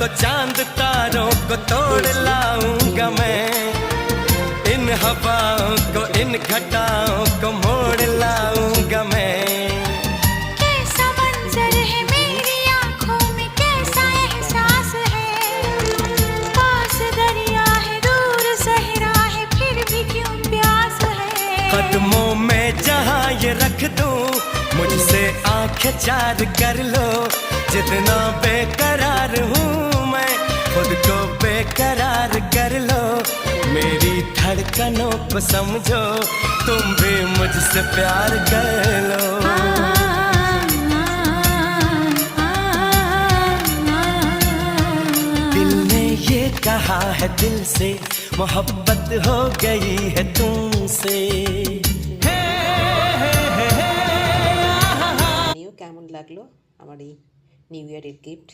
तो चांद तारों को तोड़ लाऊंगा मैं, इन हवाओं को इन घटाओं को मोड़ लाऊंगा मैं। कैसा मंजर है मेरी आंखों में, कैसा एहसास है, पास दरिया है दूर सहरा है, फिर भी क्यों प्यास है। कदमों में जहां ये रख दूं, मुझसे आंखें चार कर लो, जितना बेकरार हूँ मैं खुद को बेकरार कर लो। मेरी धड़कनों को समझो, तुम भी मुझसे प्यार कर लो। दिल ने ये कहा है दिल से, मोहब्बत हो गई है तुमसे। কেমন লাগলো আমার এই নিউ ইয়ারের গিফট।